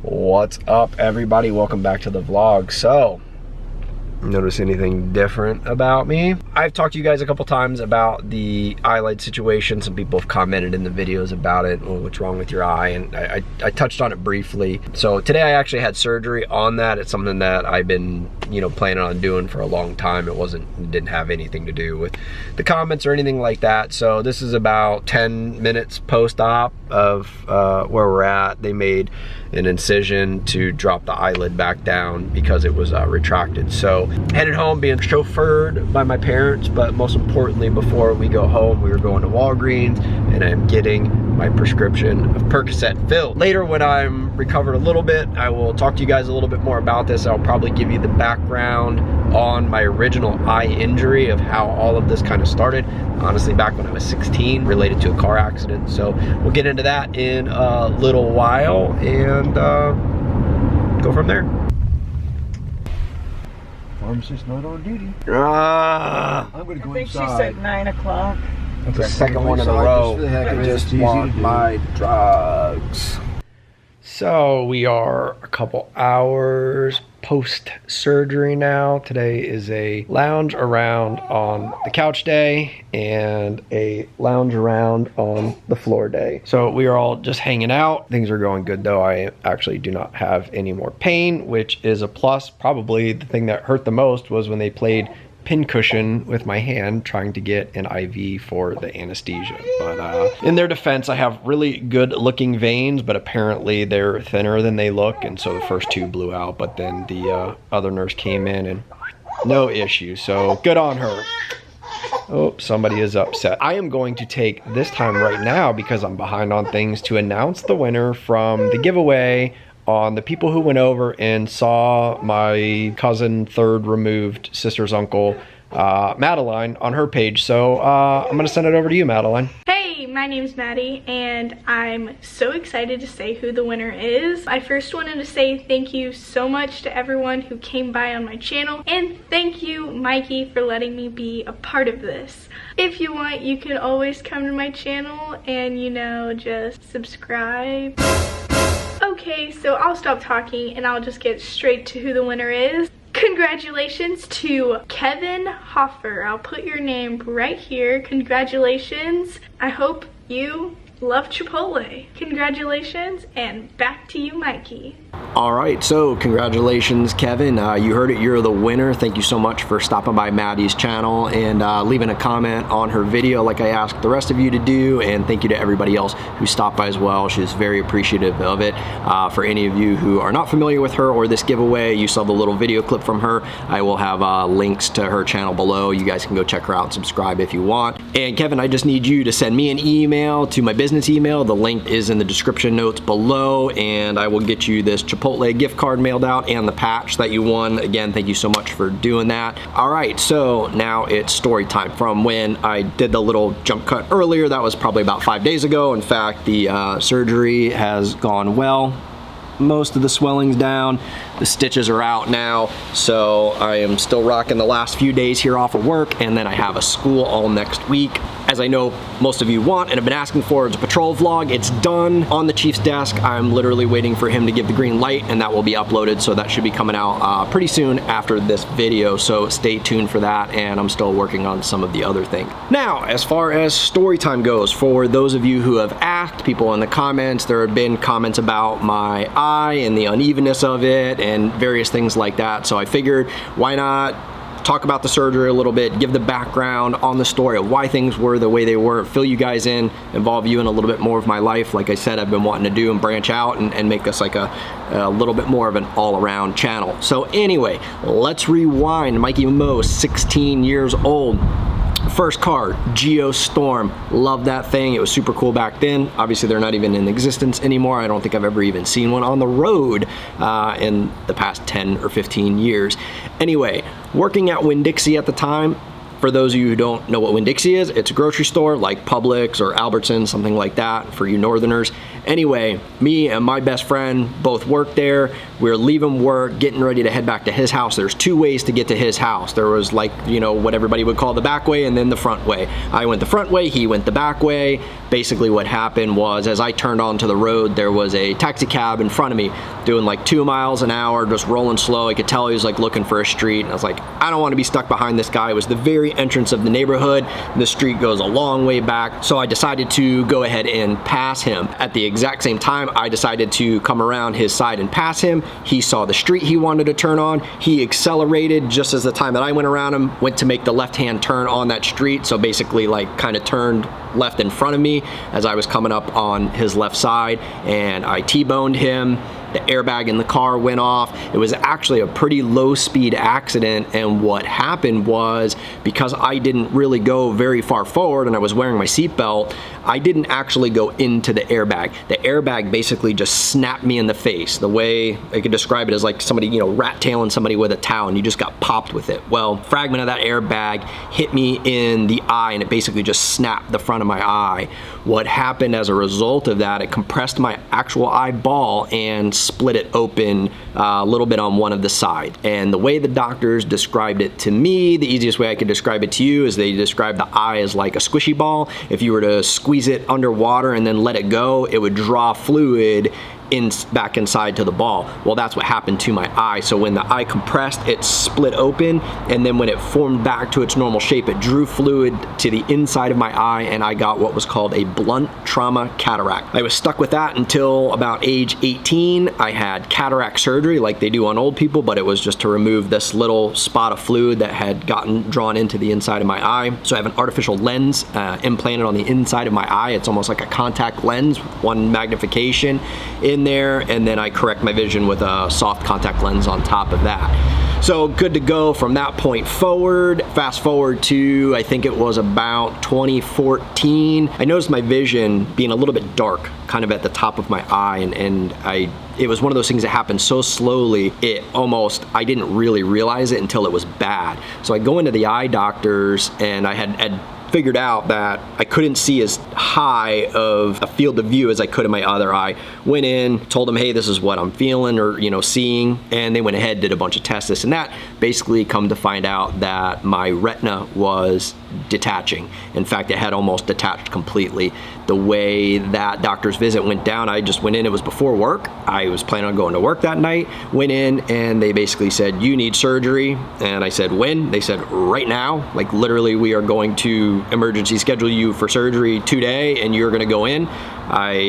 What's up, everybody? Welcome back to the vlog. So, notice anything different about me? I've talked to you guys a couple times about the eyelid situation. Some people have commented in the videos about it. Oh, what's wrong with your eye? And I touched on it briefly. So today I actually had surgery on that. It's something that I've been, planning on doing for a long time. It didn't have anything to do with the comments or anything like that. So this is about 10 minutes post-op of where we're at. They made an incision to drop the eyelid back down because it was retracted. So headed home, being chauffeured by my parents, but most importantly, before we go home, we were going to Walgreens and I'm getting my prescription of Percocet filled. Later, when I'm recovered a little bit, I will talk to you guys a little bit more about this. I'll probably give you the background on my original eye injury of how all of this kind of started. Honestly, back when I was 16, related to a car accident. So we'll get into that in a little while and go from there. Pharmacist not on duty. I'm gonna go I think inside. she said 9 o'clock. That's the second one in a row. I just want my drugs. So we are a couple hours post-surgery now. Today is a lounge around on the couch day and a lounge around on the floor day. So we are all just hanging out. Things are going good though. I actually do not have any more pain, which is a plus. Probably the thing that hurt the most was when they played pincushion with my hand trying to get an IV for the anesthesia. But in their defense, I have really good looking veins, but apparently they're thinner than they look, and so the first two blew out, but then the other nurse came in and no issue, so good on her. Oh, somebody is upset. I am going to take this time right now, because I'm behind on things, to announce the winner from the giveaway on the people who went over and saw my cousin, third removed sister's uncle, Madeline, on her page. So I'm gonna send it over to you, Madeline. Hey, my name's Maddie, and I'm so excited to say who the winner is. I first wanted to say thank you so much to everyone who came by on my channel, and thank you, Mikey, for letting me be a part of this. If you want, you can always come to my channel and, just subscribe. Okay, so I'll stop talking and I'll just get straight to who the winner is. Congratulations to Kevin Hoffer. I'll put your name right here. Congratulations. I hope you love Chipotle. Congratulations, and back to you, Mikey. All right, so congratulations, Kevin. You heard it, you're the winner. Thank you so much for stopping by Maddie's channel and leaving a comment on her video like I asked the rest of you to do, and thank you to everybody else who stopped by as well. She's very appreciative of it. For any of you who are not familiar with her or this giveaway, you saw the little video clip from her. I will have links to her channel below. You guys can go check her out and subscribe if you want. And Kevin, I just need you to send me an email to my business email. The link is in the description notes below, and I will get you this Chipotle gift card mailed out and the patch that you won. Again, thank you so much for doing that. All right, so now it's story time. From when I did the little jump cut earlier, that was probably about 5 days ago. In fact, the surgery has gone well. Most of the swelling's down, the stitches are out now, so I am still rocking the last few days here off of work, and then I have a school all next week. As I know most of you want and have been asking for, it's a patrol vlog. It's done on the chief's desk. I'm literally waiting for him to give the green light, and that will be uploaded, so that should be coming out pretty soon after this video, so stay tuned for that, and I'm still working on some of the other things. Now, as far as story time goes, for those of you who have asked, people in the comments, there have been comments about my eye and the unevenness of it and various things like that, so I figured why not talk about the surgery a little bit, give the background on the story of why things were the way they were, fill you guys in, involve you in a little bit more of my life. Like I said, I've been wanting to do and branch out and make this like a little bit more of an all-around channel. So anyway, let's rewind. Mikey Mo, 16 years old. First car, Geostorm. Love that thing. It was super cool back then. Obviously, they're not even in existence anymore. I don't think I've ever even seen one on the road in the past 10 or 15 years. Anyway, working at Winn-Dixie at the time. For those of you who don't know what Winn-Dixie is, it's a grocery store like Publix or Albertsons, something like that for you northerners. Anyway, me and my best friend both worked there. We were leaving work, getting ready to head back to his house. There's two ways to get to his house. There was like, you know, what everybody would call the back way and then the front way. I went the front way, he went the back way. Basically what happened was, as I turned onto the road, there was a taxi cab in front of me doing like 2 miles an hour, just rolling slow. I could tell he was like looking for a street. And I was like, I don't want to be stuck behind this guy. It was the very entrance of the neighborhood. The street goes a long way back. So I decided to go ahead and pass him. At the exact same time, I decided to come around his side and pass him. He saw the street he wanted to turn on. He accelerated just as the time that I went around him, went to make the left-hand turn on that street. So basically like kind of turned left in front of me as I was coming up on his left side, and I T-boned him. The airbag in the car went off. It was actually a pretty low speed accident, and what happened was, because I didn't really go very far forward and I was wearing my seatbelt, I didn't actually go into the airbag. The airbag basically just snapped me in the face. The way I could describe it is like somebody, you know, rat-tailing somebody with a towel and you just got popped with it. Well, fragment of that airbag hit me in the eye and it basically just snapped the front of my eye. What happened as a result of that, it compressed my actual eyeball and split it open a little bit on one of the sides. And the way the doctors described it to me, the easiest way I could describe it to you is they described the eye as like a squishy ball. If you were to squeeze it underwater and then let it go, it would draw fluid back inside to the ball. Well, that's what happened to my eye. So when the eye compressed, it split open, and then when it formed back to its normal shape, it drew fluid to the inside of my eye, and I got what was called a blunt trauma cataract. I was stuck with that until about age 18. I had cataract surgery like they do on old people, but it was just to remove this little spot of fluid that had gotten drawn into the inside of my eye. So I have an artificial lens implanted on the inside of my eye. It's almost like a contact lens with one magnification in there, and then I correct my vision with a soft contact lens on top of that. So good to go from that point forward. Fast forward to, I think it was about 2014. I noticed my vision being a little bit dark, kind of at the top of my eye, and it was one of those things that happened so slowly, I didn't really realize it until it was bad. So I go into the eye doctors, and I had figured out that I couldn't see as high of a field of view as I could in my other eye. Went in, told them, hey, this is what I'm feeling or, you know, seeing, and they went ahead, did a bunch of tests, this and that. Basically come to find out that my retina was detaching. In fact, it had almost detached completely. The way that doctor's visit went down, I just went in, it was before work. I was planning on going to work that night, went in, and they basically said, you need surgery. And I said, when? They said, right now. Like literally, we are going to emergency schedule you for surgery today, and you're gonna go in.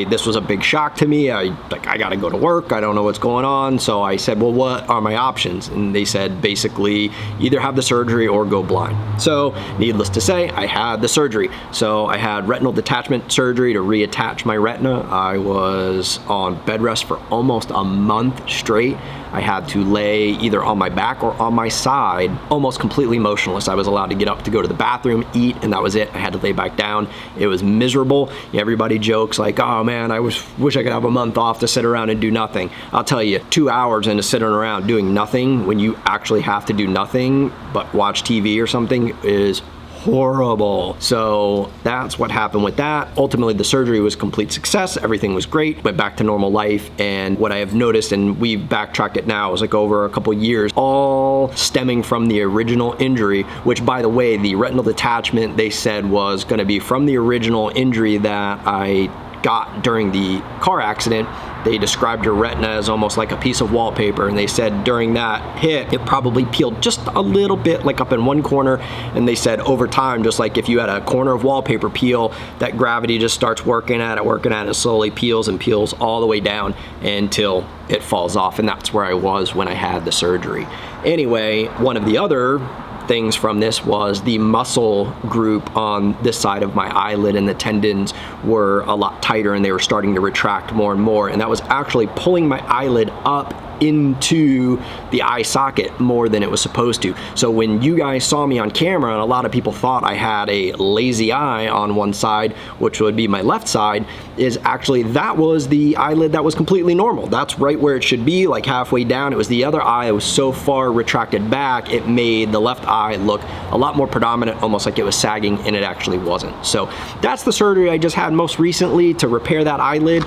This was a big shock to me. I gotta go to work. I don't know what's going on. So I said, well, what are my options? And they said, basically, either have the surgery or go blind. So needless to say, I had the surgery. So I had retinal detachment surgery to reattach my retina. I was on bed rest for almost a month straight. I had to lay either on my back or on my side, almost completely motionless. I was allowed to get up to go to the bathroom, eat, and that was it. I had to lay back down. It was miserable. Everybody jokes like, oh man, I wish I could have a month off to sit around and do nothing. I'll tell you, 2 hours into sitting around doing nothing when you actually have to do nothing but watch TV or something is horrible. So that's what happened with that. Ultimately, the surgery was a complete success. Everything was great. Went back to normal life. And what I have noticed, and we've backtracked it now, it was like over a couple years, all stemming from the original injury, which by the way, the retinal detachment they said was going to be from the original injury that I got during the car accident. They described your retina as almost like a piece of wallpaper, and they said during that hit, it probably peeled just a little bit, like up in one corner, and they said over time, just like if you had a corner of wallpaper peel, that gravity just starts working at it, slowly peels and peels all the way down until it falls off, and that's where I was when I had the surgery. Anyway, one of the other things from this was the muscle group on this side of my eyelid and the tendons were a lot tighter, and they were starting to retract more and more, and that was actually pulling my eyelid up into the eye socket more than it was supposed to. So when you guys saw me on camera, and a lot of people thought I had a lazy eye on one side, which would be my left side, is actually that was the eyelid that was completely normal. That's right where it should be, like halfway down. It was the other eye that was so far retracted back, it made the left eye look a lot more predominant, almost like it was sagging, and it actually wasn't. So that's the surgery I just had most recently to repair that eyelid.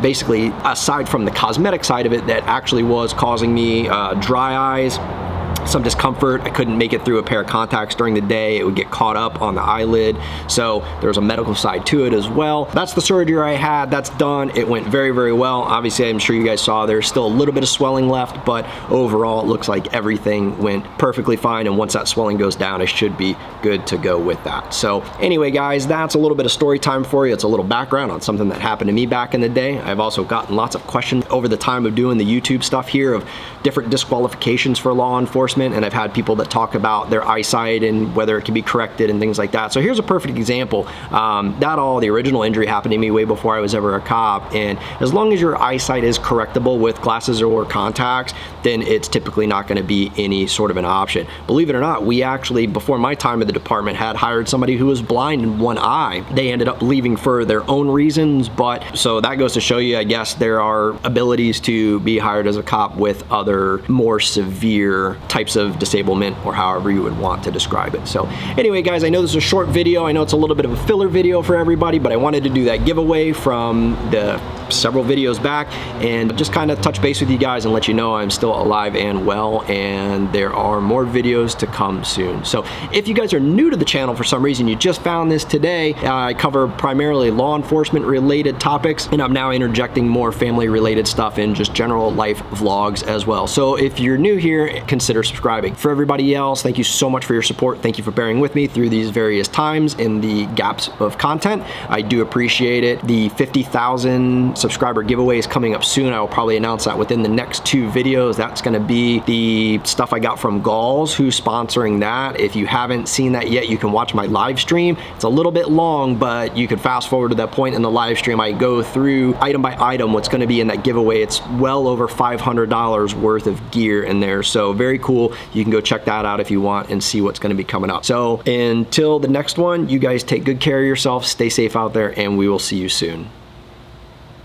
Basically, aside from the cosmetic side of it that actually was causing me dry eyes, some discomfort. I couldn't make it through a pair of contacts during the day. It would get caught up on the eyelid. So there was a medical side to it as well. That's the surgery I had. That's done. It went very, very well. Obviously, I'm sure you guys saw there's still a little bit of swelling left, but overall, it looks like everything went perfectly fine. And once that swelling goes down, I should be good to go with that. So anyway, guys, that's a little bit of story time for you. It's a little background on something that happened to me back in the day. I've also gotten lots of questions over the time of doing the YouTube stuff here of different disqualifications for law enforcement. And I've had people that talk about their eyesight and whether it can be corrected and things like that. So here's a perfect example. The original injury happened to me way before I was ever a cop. And as long as your eyesight is correctable with glasses or contacts, then it's typically not going to be any sort of an option. Believe it or not, we actually, before my time at the department, had hired somebody who was blind in one eye. They ended up leaving for their own reasons, but so that goes to show you, I guess, there are abilities to be hired as a cop with other more severe types of disablement, or however you would want to describe it. So anyway, guys, I know this is a short video. I know it's a little bit of a filler video for everybody, but I wanted to do that giveaway from the several videos back and just kind of touch base with you guys and let you know I'm still alive and well, and there are more videos to come soon. So if you guys are new to the channel for some reason, you just found this today, I cover primarily law enforcement related topics, and I'm now interjecting more family related stuff and just general life vlogs as well. So if you're new here, consider subscribing. For everybody else, thank you so much for your support. Thank you for bearing with me through these various times in the gaps of content. I do appreciate it. The 50,000 subscriber giveaway is coming up soon. I will probably announce that within the next 2 videos. That's going to be the stuff I got from Galls, who's sponsoring that. If you haven't seen that yet, you can watch my live stream. It's a little bit long, but you can fast forward to that point in the live stream. I go through item by item what's going to be in that giveaway. It's well over $500 worth of gear in there. So very cool. You can go check that out if you want and see what's going to be coming up. So until the next one, you guys take good care of yourself, stay safe out there, and we will see you soon.